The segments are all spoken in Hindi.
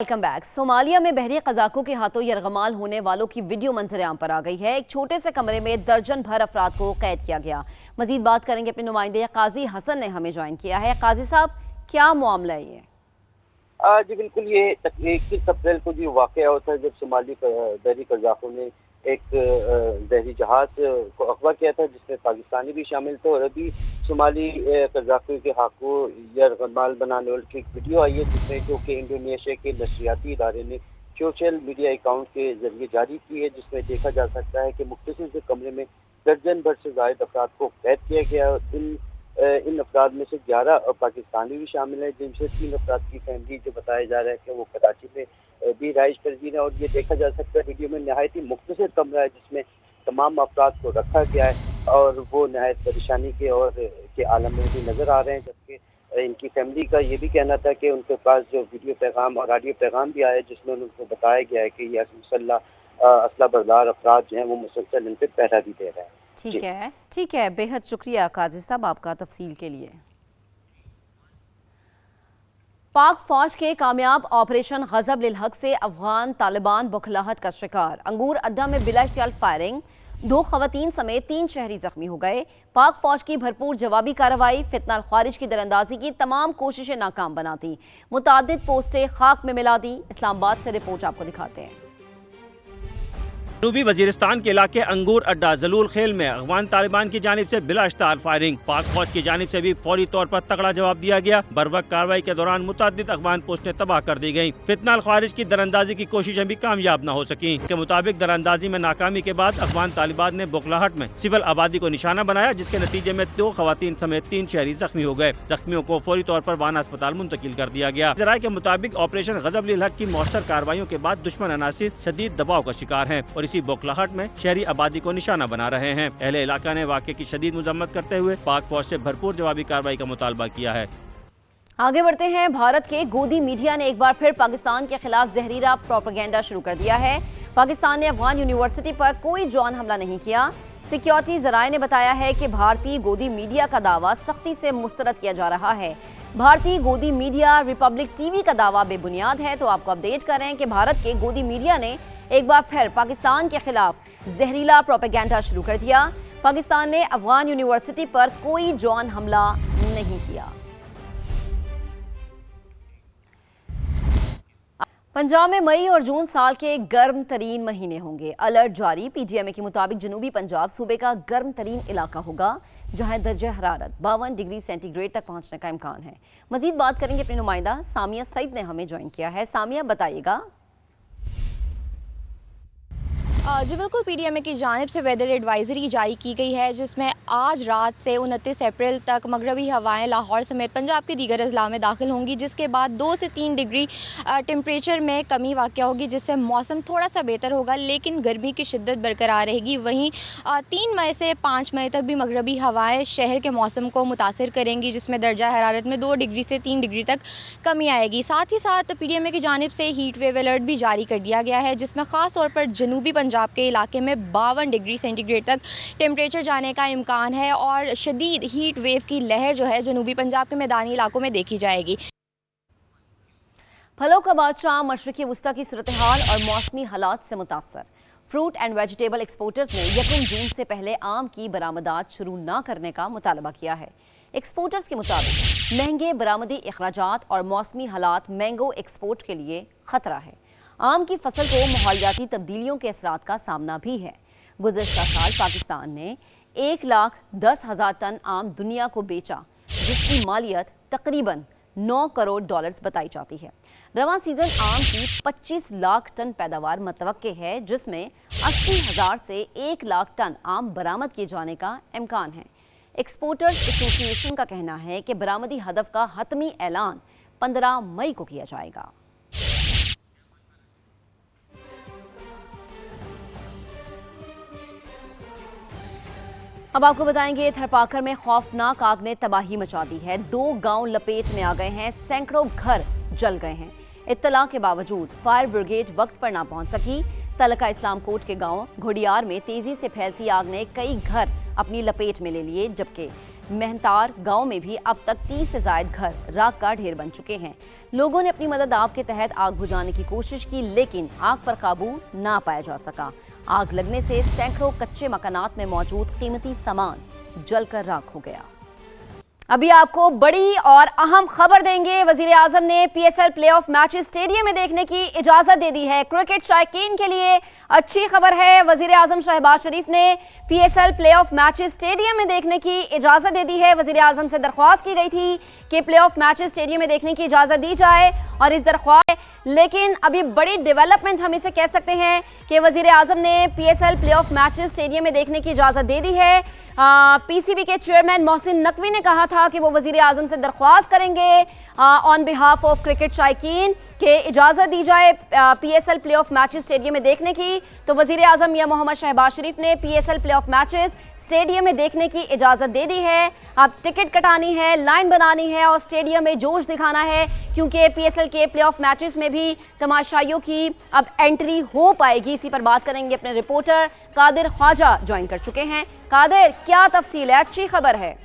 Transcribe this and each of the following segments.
Welcome back. सोमालिया में बहरी कज़ाकों के हाथों यरगमाल होने वालों की वीडियो मंजर आम पर आ गई है। एक छोटे से कमरे में दर्जन भर अफराद को कैद किया गया। मजीद बात करेंगे अपने नुमाइंदे काजी हसन ने हमें ज्वाइन किया है। काजी साहब, क्या मामला है ये? जी बिल्कुल, ये 21 अप्रैल को जो वाक़या होता है जब सोमाली बहरी कज़ाकों ने एक बहरी जहाज़ को अगवा किया था जिसमें पाकिस्तानी भी शामिल थे और अभी सोमाली कज़ाकों के हाथों यरगमाल बनाने वाली की एक वीडियो आई है जिसमें जो कि इंडोनेशिया के नशरियाती इदारे ने सोशल मीडिया अकाउंट के जरिए जारी की है, जिसमें देखा जा सकता है कि मुख्तलिफ से कमरे में दर्जन भर से ज़ायद अफराद को कैद किया गया। इन अफराद में से 11 पाकिस्तानी भी शामिल हैं, जिनसे 3 अफराद की फैमिली जो बताया जा रहा है कि वो कराची में भी रहाइश पजीर है। और ये देखा जा सकता है वीडियो में नहायत ही मुख्तसर कमरा है जिसमें तमाम अफराद को रखा गया है और वो नहायत परेशानी के आलम में भी नज़र आ रहे हैं। जबकि इनकी फैमिली का ये भी कहना था कि उनके पास जो वीडियो पैगाम और ऑडियो पैगाम भी आया जिसमें उनको बताया गया है कि ये असला बरदार अफराद जो हैं वो मुसलसल इन पर पहरा भी दे रहे हैं। ठीक है, बेहद शुक्रिया काजी साहब आपका तफसील के लिए। पाक फौज के कामयाब ऑपरेशन गजब लिल हक से अफगान तालिबान बौखलाहट का शिकार। अंगूर अड्डा में बिला इश्तियाल फायरिंग, 2 खवातीन समेत 3 शहरी जख्मी हो गए। पाक फौज की भरपूर जवाबी कार्रवाई फितना ख्वारिज की दरअंदाजी की तमाम कोशिशें नाकाम बनाती, मुतादिद पोस्टें खाक में मिला दी। इस्लामाबाद से रिपोर्ट आपको दिखाते हैं। जनूबी वजीरिस्तान के इलाके अंगूर अड्डा जलूल खेल में अफगान तालिबान की जानिब से बिला इश्तियाल फायरिंग, पाक फौज की जानिब से भी फौरी तौर पर तगड़ा जवाब दिया गया। बरवक्त कार्रवाई के दौरान मुतअद्दिद अफगान पोस्टें तबाह कर दी गयी। फितना ख्वारिज की दरअंदाजी की कोशिशें भी कामयाब न हो सकी। के मुताबिक दरअंदाजी में नाकामी के बाद अफगान तालिबान ने बौखलाहट में सिविल आबादी को निशाना बनाया, जिसके नतीजे में 2 खवातीन समेत 3 शहरी जख्मी हो गए। जख्मियों को फौरी तौर पर वाना अस्पताल मुंतकिल कर दिया गया। जराये के मुताबिक ऑपरेशन गजब लिल हक की मौसर कार्रवाइयों के बाद दुश्मन अनासिर शदीद दबाव का शिकार है और इसी बौखलाहट में शहरी आबादी को निशाना बना रहे हैं। अहले इलाका ने वाक़े की शदीद मजम्मत करते हुए पाक फौज से भरपूर जवाबी कार्रवाई का मुतालबा किया है। आगे बढ़ते हैं। भारत के गोदी मीडिया ने एक बार फिर पाकिस्तान के खिलाफ जहरीला प्रोपेगेंडा शुरू कर दिया है। पाकिस्तान ने अफगान यूनिवर्सिटी पर कोई ड्रोन हमला नहीं किया। सिक्योरिटी जराये ने बताया है कि भारतीय गोदी मीडिया का दावा सख्ती से मुस्तरद किया जा रहा है। भारतीय गोदी मीडिया रिपब्लिक टीवी का दावा बेबुनियाद है। तो आपको अपडेट कर रहे हैं कि भारत के गोदी मीडिया ने एक बार फिर पाकिस्तान के खिलाफ जहरीला प्रोपेगेंडा शुरू कर दिया। पाकिस्तान ने अफगान यूनिवर्सिटी पर कोई ड्रोन हमला नहीं किया। पंजाब में मई और जून साल के गर्म तरीन महीने होंगे। अलर्ट जारी। पीजीएमए के मुताबिक जनूबी पंजाब सूबे का गर्म तरीन इलाका होगा, जहां दर्जा हरारत 52 डिग्री सेंटीग्रेड तक पहुंचने का इम्कान है। मजीद बात करेंगे अपने नुमाइंदा सामिया सईद ने हमें ज्वाइन किया है। सामिया, बताइएगा। जी बिल्कुल, पीडीएमए की जानिब से वेदर एडवाइजरी जारी की गई है, जिसमें आज रात से 29 अप्रैल तक मगरबी हवाएं लाहौर समेत पंजाब के दीगर अजला में दाखिल होंगी, जिसके बाद 2 से 3 डिग्री टेम्परेचर में कमी वाक़या होगी, जिससे मौसम थोड़ा सा बेहतर होगा, लेकिन गर्मी की शिद्दत बरकरार रहेगी। वहीं 3 मई से 5 मई तक भी मगरबी हवाएं शहर के मौसम को मुतासिर करेंगी, जिसमें दर्जा हरारत में 2 डिग्री से 3 डिग्री तक कमी आएगी। साथ ही साथ पीडीएमए की जानिब से हीट वेव अलर्ट भी जारी कर दिया गया है, जिसमें ख़ास तौर पर जनूबी पंजाब के इलाके में 52 डिग्री सेंटीग्रेड तक टेम्परेचर जाने का इम्कान है और शदीद हीट वेव की लहर जो है जनूबी पंजाब के मैदानी इलाकों में देखी जाएगी। फलों का बादशाह मशरिकी वस्ता की सूरत हाल और मौसमी हालात से मुतासर। फ्रूट एंड वेजिटेबल एक्सपोर्टर्स ने 1 जून से पहले आम की बरामदात शुरू न करने का मुतालबा किया है। एक्सपोर्टर्स के मुताबिक महंगे बरामदी अखराजात और मौसमी हालात मैंगो एक्सपोर्ट के लिए खतरा है। आम की फसल को माहौलियाती तब्दीलियों के असरात का सामना भी है। गुज़श्ता साल पाकिस्तान ने 1,10,000 टन आम दुनिया को बेचा, जिसकी मालियत तकरीबन 9 करोड़ डॉलर्स बताई जाती है। रवां सीजन आम की 25 लाख टन पैदावार मतवक्के है, जिसमें 80,000 से 1 लाख टन आम बरामद किए जाने का इम्कान है। एक्सपोर्टर्स एसोसिएशन का कहना है कि बरामदी हदफ का हतमी ऐलान 15 मई को किया जाएगा। अब आपको बताएंगे, थरपाकर में खौफनाक आग ने तबाही मचा दी है। 2 गांव लपेट में आ गए हैं, सैकड़ों घर जल गए हैं। इत्तला के बावजूद फायर ब्रिगेड वक्त पर ना पहुंच सकी। तलका इस्लाम कोट के गांव घोड़ियार में तेजी से फैलती आग ने कई घर अपनी लपेट में ले लिए, जबकि मेहनतार गांव में भी अब तक 30 से ज्यादा घर राख का ढेर बन चुके हैं। लोगों ने अपनी मदद आप के तहत आग बुझाने की कोशिश की, लेकिन आग पर काबू ना पाया जा सका। आग लगने से सैकड़ों कच्चे मकानात में मौजूद कीमती सामान जलकर राख हो गया। अभी आपको बड़ी और अहम खबर देंगे। वजीर आजम ने पीएसएल प्लेऑफ मैचेस स्टेडियम में देखने की इजाजत दे दी है। क्रिकेट शायकीन के लिए अच्छी खबर है। वजीर आजम शहबाज शरीफ ने पीएसएल प्लेऑफ मैचेस स्टेडियम में देखने की इजाजत दे दी है। वजीर आजम से दरख्वास्त की गई थी कि प्लेऑफ मैचेस स्टेडियम में देखने की इजाजत दी जाए और इस दरख्वास्त, लेकिन अभी बड़ी डेवलपमेंट हम इसे कह सकते हैं कि वजीर आजम ने पीएसएल प्लेऑफ मैचेस स्टेडियम में देखने की इजाजत दे दी है। पीसीबी के चेयरमैन मोहसिन नकवी ने कहा था कि वो वजीर आजम से दरख्वास्त करेंगे ऑन बिहाफ ऑफ क्रिकेट शायकीन के इजाज़त दी जाए पीएसएल प्लेऑफ मैचेस स्टेडियम में देखने की। तो वजीर आजम या मोहम्मद शहबाज शरीफ ने पीएसएल प्लेऑफ मैचेस स्टेडियम में देखने की इजाज़त दे दी है। अब टिकट कटानी है, लाइन बनानी है और स्टेडियम में जोश दिखाना है, क्योंकि पीएसएल के प्लेऑफ मैचेस में भी तमाशाइयों की अब एंट्री हो पाएगी। इसी पर बात करेंगे, अपने रिपोर्टर कादिर ख्वाजा ज्वाइन कर चुके हैं। कादिर, क्या तफसील है? अच्छी खबर है।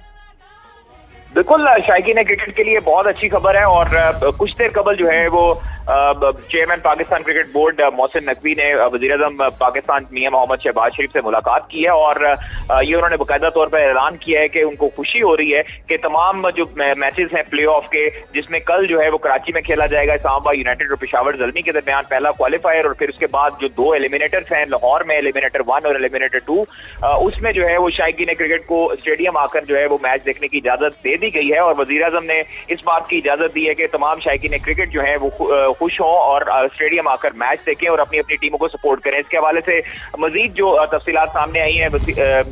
बिल्कुल, शायकीन क्रिकेट के लिए बहुत अच्छी खबर है और कुछ देर कबल जो है वो chairman Pakistan cricket board Mohsin Naqvi ने वज़ीर-ए-आज़म पाकिस्तान मियां मोहम्मद शहबाज शरीफ से मुलाकात की है और ये उन्होंने बाकायदा तौर पर ऐलान किया है कि उनको खुशी हो रही है कि तमाम जो मैचेस हैं प्ले ऑफ के, जिसमें कल जो है वो कराची में खेला जाएगा इस्लामाबाद यूनाइटेड और पेशावर ज़ल्मी के दरमियान पहला क्वालिफायर, और फिर उसके बाद जो 2 एलिमिनेटर्स हैं लाहौर में, एलिमिनेटर 1 और एलिमिनेटर 2, उसमें जो है वो शायकीन क्रिकेट को स्टेडियम आकर जो है वो मैच देखने की इजाजत दे दी गई है। और वज़ीर-ए-आज़म ने इस बात की इजाजत दी है कि तमाम शायकीन क्रिकेट जो है वो खुश हों और स्टेडियम आकर मैच देखें और अपनी अपनी टीमों को सपोर्ट करें। इसके हवाले से मजीद जो तफसीलात सामने आई हैं,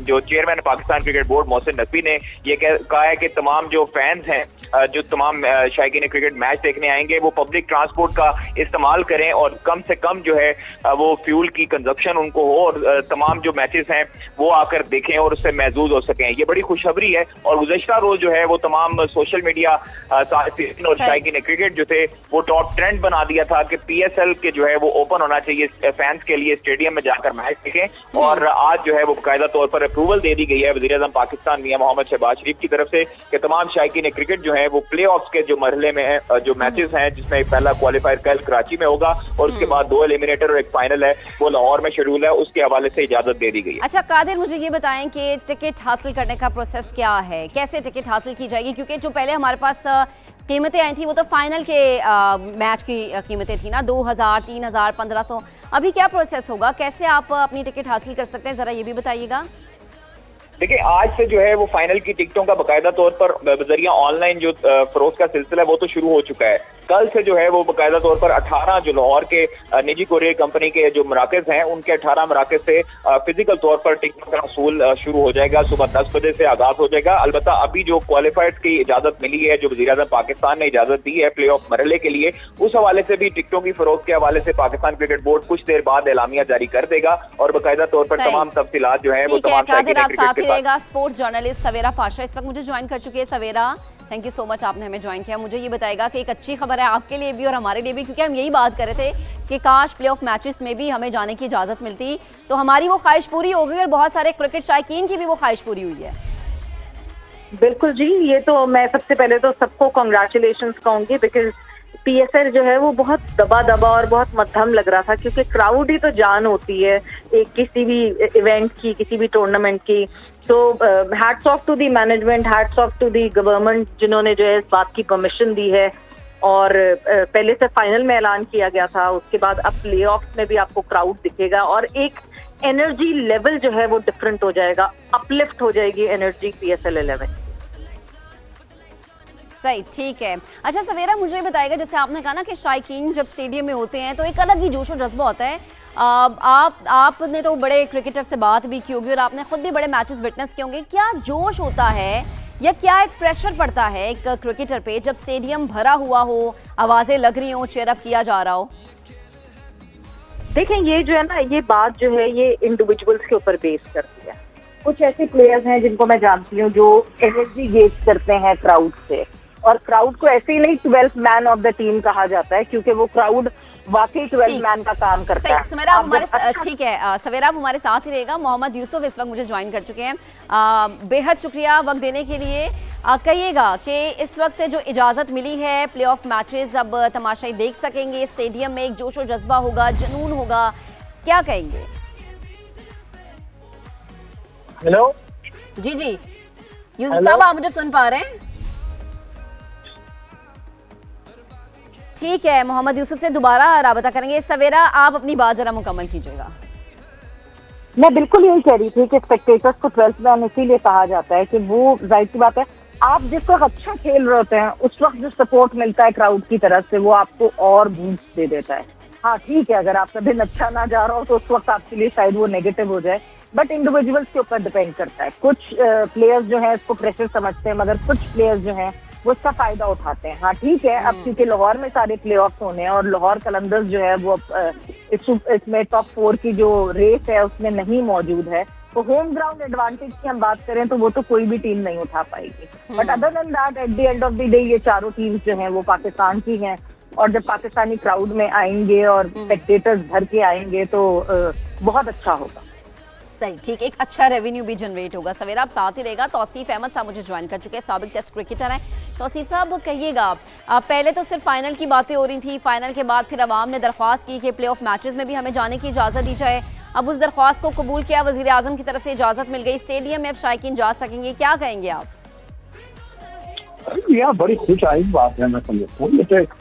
जो chairman Pakistan cricket board Mohsin Naqvi ने ये कहा है कि तमाम जो फैंस हैं, जो तमाम शायकीन क्रिकेट मैच देखने आएंगे, वो पब्लिक ट्रांसपोर्ट का इस्तेमाल करें और कम से कम जो है वो फ्यूल की कंजप्शन उनको हो और तमाम जो मैचेस हैं वो आकर देखें और उससे महसूस हो सकें। ये बड़ी खुशखबरी है। और गुज़श्ता रोज जो है वो तमाम सोशल मीडिया साहिबीन और शायकीन क्रिकेट जो थे वो टॉप ट्रेंड बना दिया था कि पीएसएल के जो है वो ओपन होना चाहिए फैंस के लिए, स्टेडियम में जाकर मैच देखें। और आज जो है वो बाकायदा तौर पर अप्रूवल दे दी गई है वज़ीर-ए-आज़म पाकिस्तान मियां मोहम्मद शहबाज शरीफ की तरफ से कि तमाम शायकीन क्रिकेट जो है वो प्ले ऑफ के जो मरहले में है, जो मैचेस हैं, जिसमें पहला क्वालिफायर कल कराची में होगा और उसके बाद 2 एलिमिनेटर और एक फाइनल है वो लाहौर में शेड्यूल है, उसके हवाले से इजाजत दे दी गई है। अच्छा कादिर, मुझे ये बताएं कि टिकट हासिल करने का प्रोसेस क्या है, कैसे टिकट हासिल की जाएगी? क्योंकि जो पहले हमारे पास कीमतें आई थी वो तो फाइनल के मैच की कीमतें थी ना, 2000, 3000, 1500। अभी क्या प्रोसेस होगा, कैसे आप अपनी टिकट हासिल कर सकते हैं, जरा ये भी बताइएगा। देखिए, आज से जो है वो फाइनल की टिकटों का बाकायदा तौर पर जरिया ऑनलाइन जो फरोख्त का सिलसिला है वो तो शुरू हो चुका है। कल से जो है वो बाकायदा तौर पर 18 जो लाहौर के निजी कोरियर कंपनी के जो मराकज हैं उनके 18 मराकज से फिजिकल तौर पर टिकटों का वसूल शुरू हो जाएगा। सुबह 10 बजे से आगाज हो जाएगा। अलबत्ता अभी जो क्वालिफाइड की इजाजत मिली है, जो वज़ीर-ए-आज़म पाकिस्तान ने इजाजत दी है प्ले ऑफ मरहले के लिए, उस हवाले से भी टिकटों की फरोख्त के हवाले से पाकिस्तान क्रिकेट बोर्ड कुछ देर बाद एलामिया जारी कर देगा और बाकायदा तौर पर तमाम तफसीलात जो है वो तमाम स्पोर्ट्स जर्नलिस्ट सवेरा पाशा इस वक्त मुझे ज्वाइन कर चुकी है। सवेरा, थैंक यू सो मच, आपने हमें ज्वाइन किया। मुझे ये बताएगा कि एक अच्छी खबर है आपके लिए भी और हमारे लिए भी, क्योंकि हम यही बात कर रहे थे कि काश प्लेऑफ मैचेस में भी हमें जाने की इजाज़त मिलती, तो हमारी वो ख्वाहिश पूरी हो गई और बहुत सारे क्रिकेट शायकीन की भी वो ख्वाहिश पूरी हुई है। बिल्कुल जी, ये तो मैं सबसे पहले तो सबको कॉन्ग्रेचुलेशंस कहूँगी, बिकॉज पीएसएल जो है वो बहुत दबा और बहुत मध्यम लग रहा था, क्योंकि क्राउड ही तो जान होती है एक किसी भी इवेंट की, किसी भी टूर्नामेंट की। तो hats off to the management, hats off to the government, जिन्होंने जो है इस बात की परमिशन दी है। और पहले से फाइनल में ऐलान किया गया था, उसके बाद अब प्ले ऑफ में भी आपको क्राउड दिखेगा और एक एनर्जी लेवल जो है वो डिफरेंट हो जाएगा, अपलिफ्ट हो जाएगी एनर्जी पीएसएल 11। सही, ठीक है। अच्छा सवेरा, मुझे बताएगा, जैसे आपने कहा ना कि शायकीन जब स्टेडियम में होते हैं तो एक अलग ही जोश और जज्बा होता है। आपने तो बड़े क्रिकेटर से बात भी की होगी और आपने खुद भी बड़े मैचेस विटनेस किए होंगे। क्या जोश होता है या क्या एक प्रेशर पड़ता है एक क्रिकेटर पे जब स्टेडियम भरा हुआ हो, आवाजें लग रही हो, चीयर अप किया जा रहा हो? देखें, ये जो है ना, ये बात जो है ये इंडिविजुअल्स के ऊपर बेस करती है। कुछ ऐसे प्लेयर्स हैं जिनको मैं जानती हूँ जो एनर्जी गेज करते हैं क्राउड से, और क्राउड को ऐसे ही नहीं 12th man of the team कहा जाता है, क्योंकि वो क्राउड वाकई 12 मैन का काम करता है। सही, सुमेरा आप हमारे अच्छा- ठीक है, सवेरा आप हमारे साथ ही रहेगा। मोहम्मद यूसुफ इस वक्त मुझे ज्वाइन कर चुके हैं। बेहद शुक्रिया वक्त देने के लिए। कहिएगा कि इस वक्त जो इजाज़त मिली है, प्लेऑफ मैचेस अब तमाशाई देख सकेंगे, स्टेडियम में एक जोश और जज्बा होगा, जुनून होगा, क्या कहेंगे? हेलो जी जी यूसुफ साहब, आप मुझे सुन पा रहे हैं? ठीक है, मोहम्मद यूसुफ से दोबारा राबता करेंगे। सवेरा आप अपनी बात जरा मुकम्मल कीजिएगा। मैं बिल्कुल यही कह रही थी कि स्पेक्टेटर्स को 12th मैन इसीलिए कहा जाता है कि वो जाहिर सी बात है, आप जिस वक्त अच्छा खेल रहे होते हैं उस वक्त जो सपोर्ट मिलता है क्राउड की तरफ से वो आपको और बूस्ट दे देता है। हाँ ठीक है, अगर आपका दिन अच्छा ना जा रहा हो तो उस वक्त आपके लिए शायद वो नेगेटिव हो जाए, बट इंडिविजुअल्स के ऊपर डिपेंड करता है। कुछ प्लेयर्स जो है इसको प्रेशर समझते हैं, मगर कुछ प्लेयर्स जो हैं वो इसका फायदा उठाते हैं। हाँ ठीक है, अब क्योंकि लाहौर में सारे प्ले ऑफ होने हैं और लाहौर कलंदर्स जो है वो इसमें टॉप 4 की जो रेस है उसमें नहीं मौजूद है, तो होम ग्राउंड एडवांटेज की हम बात करें तो वो तो कोई भी टीम नहीं उठा पाएगी। But other than that, at the end of the day ये चारों टीम्स जो हैं वो पाकिस्तान की हैं, और जब पाकिस्तानी क्राउड में आएंगे और स्पेक्टेटर्स भर के आएंगे तो बहुत अच्छा होगा। सही, ठीक, एक अच्छा रेवेन्यू भी जनरेट होगा। सवेरा आप साथ ही रहेगा। तौसीफ अहमद साहब मुझे ज्वाइन कर चुके हैं, साबिक टेस्ट क्रिकेटर हैं। तौसीफ साहब कहिएगा, पहले तो सिर्फ फाइनल की बातें हो रही थी, फाइनल के बाद फिर अवाम ने दरख्वास्त की कि प्ले ऑफ मैचेस में भी हमें जाने की इजाज़त दी जाए। अब उस दरख्वास्त को कबूल किया, वज़ीर आज़म की तरफ से इजाज़त मिल गई, स्टेडियम में अब शायकीन जा सकेंगे, क्या कहेंगे आप? यह बड़ी खुश आइंद बात है। मैं समझता हूँ ये तो एक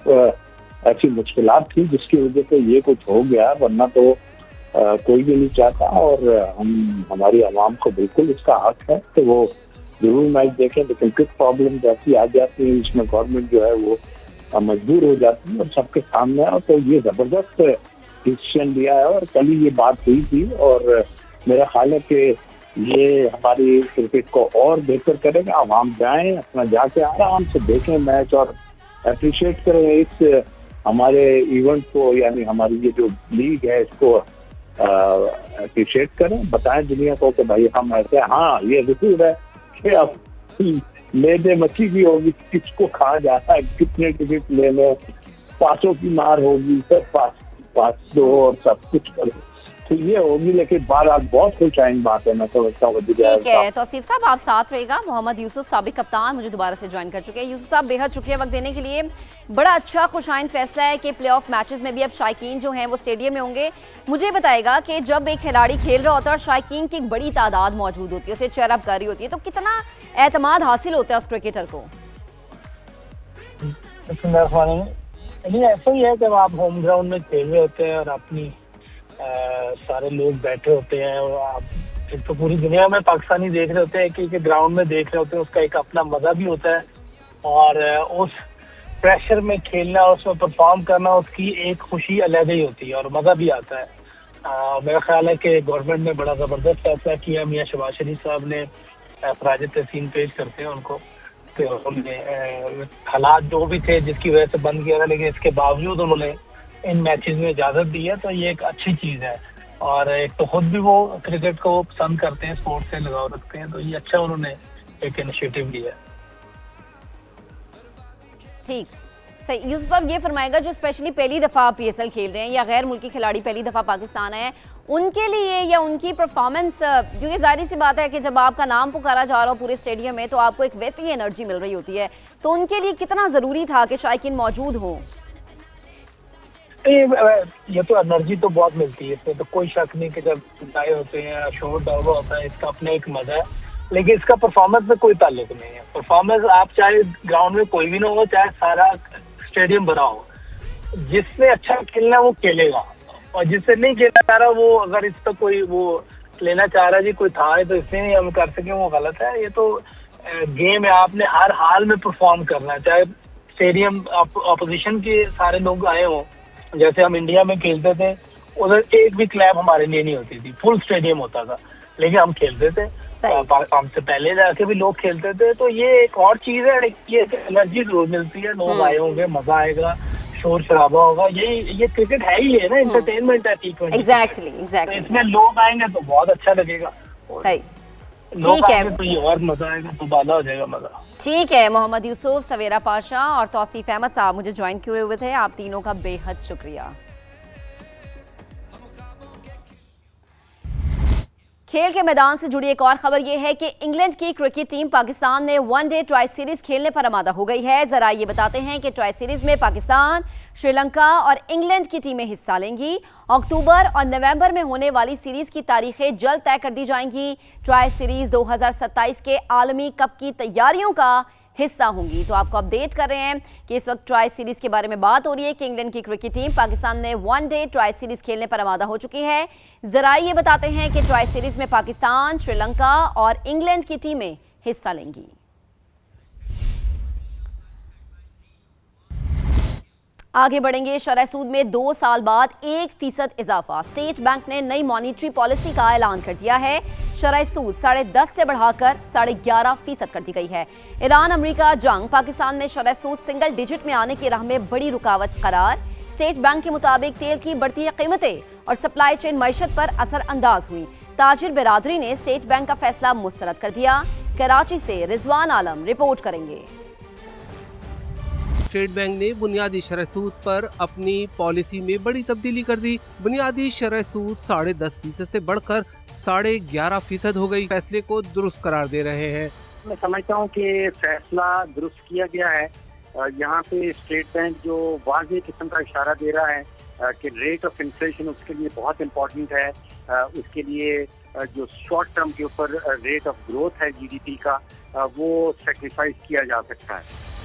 ऐसी मुश्किलात थी जिसकी वजह से ये कुछ हो गया, वरना तो कोई भी नहीं चाहता, और हमारी आवाम को बिल्कुल इसका हक है कि वो जरूर मैच देखें। लेकिन कुछ प्रॉब्लम जैसी आ जाती है इसमें गवर्नमेंट जो है वो मजबूर हो जाती है और सबके सामने, और तो ये जबरदस्त डिसीजन लिया है। और कल ही ये बात हुई थी और मेरा ख्याल है कि ये हमारी क्रिकेट को और बेहतर करेगा। आवाम जाएं, अपना जाके आराम से देखें मैच और अप्रिशिएट करें इस हमारे इवेंट को, यानी हमारी ये जो लीग है इसको अप्रिशिएट करें, बताएं दुनिया को कि भाई हम ऐसे। हाँ ये जरूर है कि अब लेने मच्छी भी होगी, किसको कहा जाता है, कितने टिकट ले लो, पासों की मार होगी, सब पास दो और सब कुछ करो, तो ये होगी। लेकिन बहरहाल बहुत खुश आइंद बात है, मैं समझता हूँ। ठीक है तौसीफ साहब, आप साथ रहेगा। मोहम्मद यूसुफ साबिक कप्तान मुझे दोबारा से ज्वाइन कर चुके हैं। यूसुफ साहब बेहद शुक्रिया वक्त देने के लिए। बड़ा अच्छा खुशाइंद फैसला है कि प्लेऑफ मैचेस में भी अब शायकीन जो हैं वो स्टेडियम में होंगे। मुझे बताएगा कि जब एक खिलाड़ी खेल रहा होता है और शायकीन की एक बड़ी तादाद मौजूद होती है, उसे चेयर अप कर रही होती है, तो कितना एतमाद हासिल होता है उस क्रिकेटर को? नहीं, ऐसा ही है जब आप होम ग्राउंड में खेल रहे होते हैं और अपनी सारे लोग बैठे होते हैं और आप एक तो पूरी दुनिया में पाकिस्तानी देख रहे होते हैं कि ग्राउंड में देख रहे होते हैं, उसका एक अपना मजा भी होता है। और उस प्रेशर में खेलना, उसमें परफॉर्म करना, उसकी एक खुशी अलग ही होती है और मजा भी आता है। मेरा ख्याल है कि गवर्नमेंट ने बड़ा जबरदस्त फैसला किया। मियां शहबाज शरीफ साहब ने खराज तहसीन पेश करते हैं उनको, तो उन्होंने हालात जो भी थे जिसकी वजह से बंद किया था, लेकिन इसके बावजूद उन्होंने इन मैचेस में इजाजत दी है, तो ये एक अच्छी चीज है। और एक तो खुद भी वो क्रिकेट को पसंद करते हैं, स्पोर्ट्स से लगाव रखते हैं, तो ये अच्छा उन्होंने एक इनिशिएटिव लिया। ठीक, सही। यूसुफ साहब ये फरमाएगा जो स्पेशली पहली दफ़ा PSL खेल रहे हैं या गैर मुल्की खिलाड़ी पहली दफ़ा पाकिस्तान आए हैं, उनके लिए या उनकी परफॉर्मेंस, क्योंकि जाहिर सी बात है कि जब आपका नाम पुकारा जा रहा हो पूरे स्टेडियम में तो आपको एक वैसी ही एनर्जी मिल रही होती है, तो उनके लिए कितना ज़रूरी था कि शायकीन मौजूद हो? ये तो एनर्जी तो बहुत मिलती है, इसमें तो कोई शक नहीं कि जब आए होते हैं, शोर डाउन होता है, इसका अपना एक मजा है। लेकिन इसका परफॉर्मेंस में कोई ताल्लुक नहीं है। परफॉर्मेंस आप चाहे ग्राउंड में कोई भी ना हो, चाहे सारा स्टेडियम भरा हो, जिसने अच्छा खेलना वो खेलेगा, और जिससे नहीं खेलना चाह रहा वो अगर इस पर कोई वो लेना चाह रहा जी कोई था है तो इसलिए नहीं हम कर सके, वो गलत है। ये तो गेम है, आपने हर हाल में परफॉर्म करना है, चाहे स्टेडियम अपोजिशन के सारे लोग आए हों। जैसे हम इंडिया में खेलते थे, उधर एक भी क्लैप हमारे लिए नहीं होती थी, फुल स्टेडियम होता था, लेकिन हम खेलते थे। हमसे पहले जाके भी लोग खेलते थे, तो ये एक और चीज है, ये एनर्जी जरूर मिलती है, लोग आए होंगे, मजा आएगा, शोर शराबा होगा। ये क्रिकेट है ही है ना, एंटरटेनमेंट है T20। एग्जैक्टली तो इसमें लोग आएंगे तो बहुत अच्छा लगेगा, सही, लोग ठीक है। आएंगे तो ये और मजा आएगा, तो बाला हो जाएगा मजा। ठीक है, मोहम्मद यूसुफ, सवेरा पाशा और तौसीफ अहमद साहब मुझे ज्वाइन किए हुए थे। आप तीनों का बेहद शुक्रिया। खेल के मैदान से जुड़ी एक और खबर यह है कि इंग्लैंड की क्रिकेट टीम पाकिस्तान में वनडे ट्राई सीरीज खेलने पर आमादा हो गई है। जरा ये बताते हैं कि ट्राई सीरीज में पाकिस्तान, श्रीलंका और इंग्लैंड की टीमें हिस्सा लेंगी। अक्टूबर और नवंबर में होने वाली सीरीज की तारीखें जल्द तय कर दी जाएंगी। ट्राई सीरीज 2027 के आलमी कप की तैयारियों का हिस्सा होंगी। तो आपको अपडेट कर रहे हैं कि इस वक्त ट्राई सीरीज के बारे में बात हो रही है कि इंग्लैंड की क्रिकेट टीम पाकिस्तान में वनडे ट्राई सीरीज खेलने पर आमादा हो चुकी है। जरा ये बताते हैं कि ट्राई सीरीज में पाकिस्तान, श्रीलंका और इंग्लैंड की टीमें हिस्सा लेंगी। आगे बढ़ेंगे। शरह सूद में 2 साल बाद 1% इजाफा। स्टेट बैंक ने नई मॉनिटरी पॉलिसी का ऐलान कर दिया है। शरह सूद 10.5 से बढ़ाकर 11.5% कर दी गई है। ईरान अमेरिका जंग पाकिस्तान में शरह सूद सिंगल डिजिट में आने की राह में बड़ी रुकावट करार। स्टेट बैंक के मुताबिक तेल की बढ़ती कीमतें और सप्लाई चेन मईशत पर असर अंदाज हुई। ताजिर बिरादरी ने स्टेट बैंक का फैसला मुस्तरद कर दिया। कराची से रिजवान आलम रिपोर्ट करेंगे। स्टेट बैंक ने बुनियादी शरह सूद पर अपनी पॉलिसी में बड़ी तब्दीली कर दी। बुनियादी शरह सूद 10.5% से बढ़कर 11.5% हो गई। फैसले को दुरुस्त करार दे रहे हैं। मैं समझता हूँ कि फैसला दुरुस्त किया गया है। यहाँ पे स्टेट बैंक जो वाज़ेह किस्म का इशारा दे रहा है कि रेट ऑफ इन्फ्लेशन उसके लिए बहुत इम्पोर्टेंट है। उसके लिए जो शॉर्ट टर्म के ऊपर रेट ऑफ ग्रोथ है जीडीपी का, वो सेक्रीफाइस किया जा सकता है।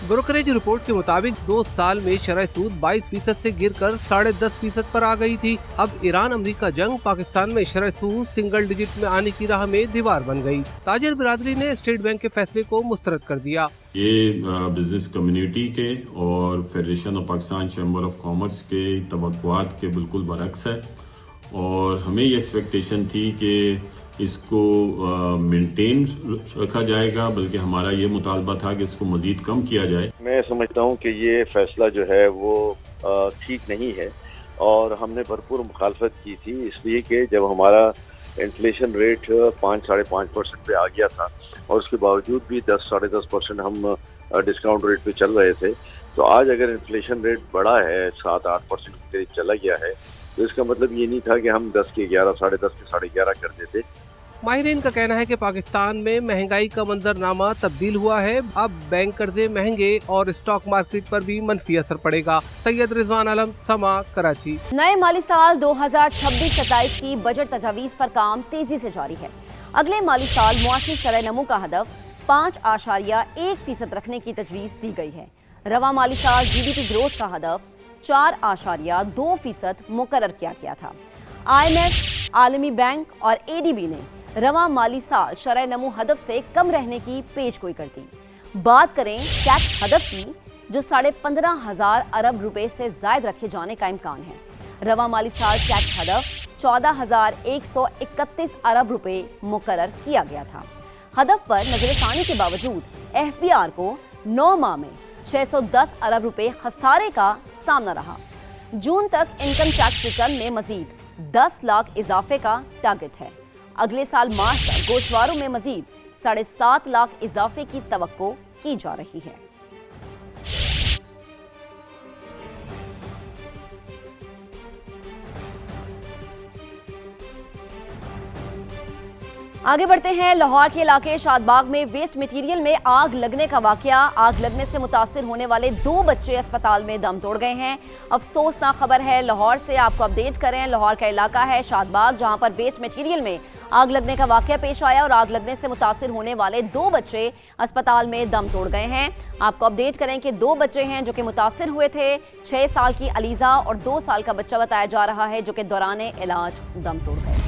ब्रोकरेज रिपोर्ट के मुताबिक 2 साल में शरह सूद 22% से गिरकर 10.5% पर आ गई थी। अब ईरान अमेरिका जंग पाकिस्तान में शरह सूद सिंगल डिजिट में आने की राह में दीवार बन गई। ताजिर बिरादरी ने स्टेट बैंक के फैसले को मुस्तरद कर दिया। ये बिजनेस कम्युनिटी के और federation of Pakistan chamber of commerce के तवक्कुआत के बिल्कुल बरक्स है और हमें ये एक्सपेक्टेशन थी कि इसको मेंटेन रखा जाएगा, बल्कि हमारा ये मुतालबा था कि इसको मजीद कम किया जाए। मैं समझता हूँ कि ये फैसला जो है वो ठीक नहीं है और हमने भरपूर मुखालफत की थी, इसलिए कि जब हमारा इन्फ्लेशन रेट 5-5.5% पे आ गया था और उसके बावजूद भी 10-10.5% हम डिस्काउंट रेट पे चल रहे थे, तो आज अगर इन्फ्लेशन रेट बढ़ा है 7-8% के करीब चला गया है, तो इसका मतलब ये नहीं था कि हम 10 के 11, 10.5 के 11.5 कर देते। माहिरीन का कहना है कि पाकिस्तान में महंगाई का मंजरनामा तब्दील हुआ है। अब बैंक कर्जे महंगे और स्टॉक मार्केट पर भी मनफी असर पड़ेगा। सैयद रिजवान आलम, समा, कराची। नए माली साल 2026-27 की बजट तजावीज़ पर काम तेजी से जारी है। अगले माली साल मुआशी शरह नमू का हदफ 5.1% रखने की तजवीज़ दी गई है। रवा माली साल जीडीपी ग्रोथ का हदफ 4.2% मुकर्रर किया गया था। IMF, आलमी बैंक और ADB ने रवा माली साल शरह नमू हदफ से कम रहने की पेशगोई कर दी। बात करें टैक्स हदफ की, जो 15,500 अरब रुपए से जायद रखे जाने का इम्कान है। रवा माली साल टैक्स हदफ 14,131 अरब रुपए मुकर्रर किया गया था। हदफ पर नजरसानी के बावजूद FBR को 9 माह में 610 अरब रुपए खसारे का सामना रहा। जून तक इनकम टैक्स रिटर्न में मजीद 10 लाख इजाफे का टारगेट है। अगले साल मार्च तक गोशवारों में मजीद 7.5 लाख इजाफे की तवक्को की जा रही है। आगे बढ़ते हैं। लाहौर के इलाके शादबाग में वेस्ट मटेरियल में आग लगने का वाकया। आग लगने से मुतासिर होने वाले 2 बच्चे अस्पताल में दम तोड़ गए हैं। अफसोसनाक खबर है लाहौर से, आपको अपडेट करें। लाहौर का इलाका है शादबाग, जहां पर वेस्ट मटेरियल में आग लगने का वाकया पेश आया और आग लगने से मुतासिर होने वाले 2 बच्चे अस्पताल में दम तोड़ गए हैं। आपको अपडेट करें कि 2 बच्चे हैं जो कि मुतासिर हुए थे। 6 साल की अलीजा और 2 साल का बच्चा बताया जा रहा है, जो कि दौरान इलाज दम तोड़ गए।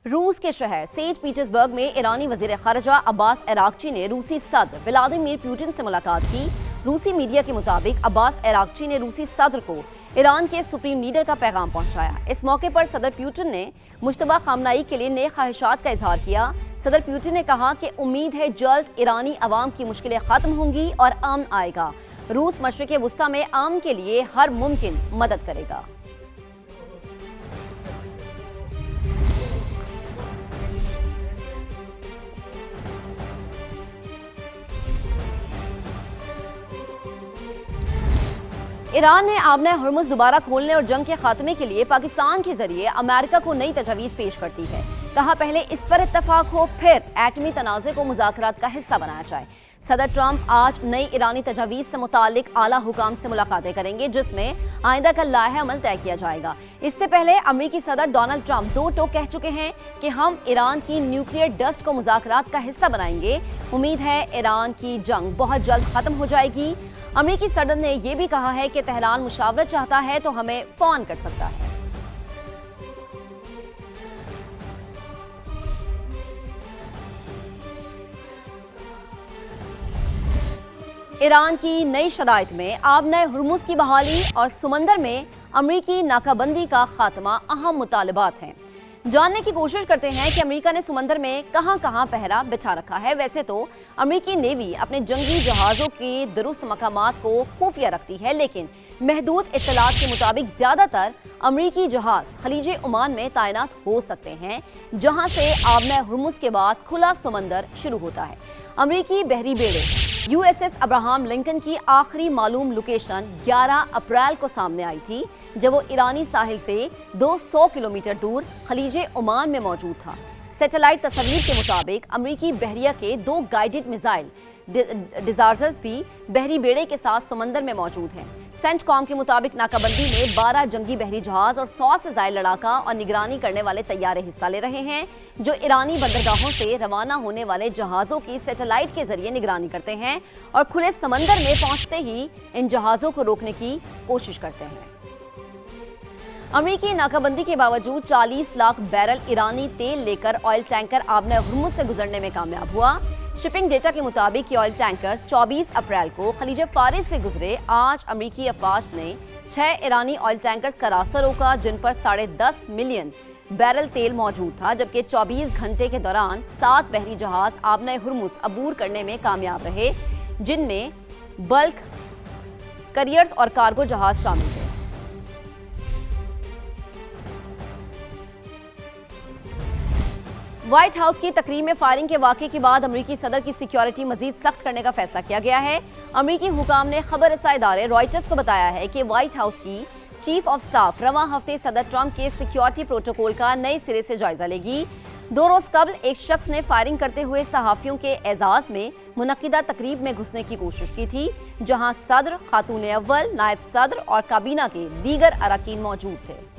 रूस के शहर सेंट पीटर्सबर्ग में ईरानी वजीर खारजा अब्बास अरागची ने रूसी सदर व्लादिमीर पुतिन से मुलाकात की। रूसी मीडिया के मुताबिक अब्बास अरागची ने रूसी सदर को ईरान के सुप्रीम लीडर का पैगाम पहुंचाया। इस मौके पर सदर पुतिन ने मुश्तबा खामनाई के लिए नेक ख्वाहिशात का इजहार किया। सदर पुतिन ने कहा कि उम्मीद है जल्द ईरानी अवाम की मुश्किलें खत्म होंगी और अमन आएगा। रूस मशरिक़ वुस्ता में अमन के लिए हर मुमकिन मदद करेगा। ईरान ने आबना हुर्मुज़ दोबारा खोलने और जंग के खात्मे के लिए पाकिस्तान के जरिए अमेरिका को नई तजवीज़ पेश करती है। कहा पहले इस पर इत्तफाक हो, फिर एटमी तनाज़े को मुज़ाकरात का हिस्सा बनाया जाए। सदर ट्रंप आज नई ईरानी तजवीज़ से मुतालिक आला हुकाम से मुलाकातें करेंगे, जिसमें आइंदा का लाहे अमल तय किया जाएगा। इससे पहले अमरीकी सदर डोनाल्ड ट्रंप दो टोक कह चुके हैं कि हम ईरान की न्यूक्लियर डस्ट को मुज़ाकरात का हिस्सा बनाएंगे। उम्मीद है ईरान की जंग बहुत जल्द खत्म हो जाएगी। अमरीकी सदर ने यह भी कहा है कि तेहरान मुशावरत चाहता है तो हमें फोन कर सकता है। ईरान की नई शराइत में आबना हुर्मुज़ की बहाली और समंदर में अमरीकी नाकाबंदी का खात्मा अहम मुतालबात हैं। जानने की कोशिश करते हैं कि अमेरिका ने समंदर में कहां-कहां पहरा बिठा रखा है। वैसे तो अमेरिकी नेवी अपने जंगी जहाज़ों के दुरुस्त मकामात को खुफिया रखती है, लेकिन महदूद इत्तलात के मुताबिक ज़्यादातर अमेरिकी जहाज़ खलीज ओमान में तैनात हो सकते हैं, जहां से आबना हुर्मुज़ के बाद खुला समंदर शुरू होता है। अमेरिकी बहरी बेड़े USS अब्राहम लिंकन की आखिरी मालूम लोकेशन 11 अप्रैल को सामने आई थी, जब वो ईरानी साहिल से 200 किलोमीटर दूर खलीज ओमान में मौजूद था। सैटेलाइट तस्वीर के मुताबिक अमेरिकी बहरिया के 2 गाइडेड मिसाइल डिजास्टर्स भी बहरी बेड़े के साथ समंदर में मौजूद हैं। सेंटकॉम के मुताबिक नाकाबंदी में 12 जंगी बहरी जहाज और 100 से ज्यादा लड़ाका और निगरानी करने वाले तैयारे हिस्सा ले रहे हैं, जो ईरानी बंदरगाहों से रवाना होने वाले जहाज़ों की सैटेलाइट के जरिए निगरानी करते हैं और खुले समंदर में पहुंचते ही इन जहाज़ों को रोकने की कोशिश करते हैं। अमेरिकी नाकाबंदी के बावजूद 40 लाख बैरल ईरानी तेल लेकर ऑयल टैंकर आबना हुर्मुज़ से गुजरने में कामयाब हुआ। शिपिंग डेटा के मुताबिक ये ऑयल टैंकर्स 24 अप्रैल को खलीज फारिस से गुजरे। आज अमेरिकी अफवाज ने 6 ईरानी ऑयल टैंकर्स का रास्ता रोका, जिन पर 10.5 मिलियन बैरल तेल मौजूद था, जबकि 24 घंटे के दौरान 7 बहरी जहाज आबना हुर्मुज़ अबूर करने में कामयाब रहे, जिनमें बल्क करियर्स और कार्गो जहाज शामिल थे। व्हाइट हाउस की तकरीर में फायरिंग के वाक़े के बाद अमेरिकी सदर की सिक्योरिटी मजीद सख्त करने का फैसला किया गया है। अमेरिकी हुकाम ने खबर रसा इदारे रॉयटर्स को बताया है कि व्हाइट हाउस की चीफ ऑफ स्टाफ रवां हफ्ते सदर ट्रंप के सिक्योरिटी प्रोटोकॉल का नए सिरे से जायजा लेगी। 2 रोज कबल एक शख्स ने फायरिंग करते हुए सहाफियों के एजाज में मुनक्किदा तकरीब में घुसने की कोशिश की थी, जहां सदर, खातून अव्वल, नायब सदर और काबीना के दीगर अरकान मौजूद थे।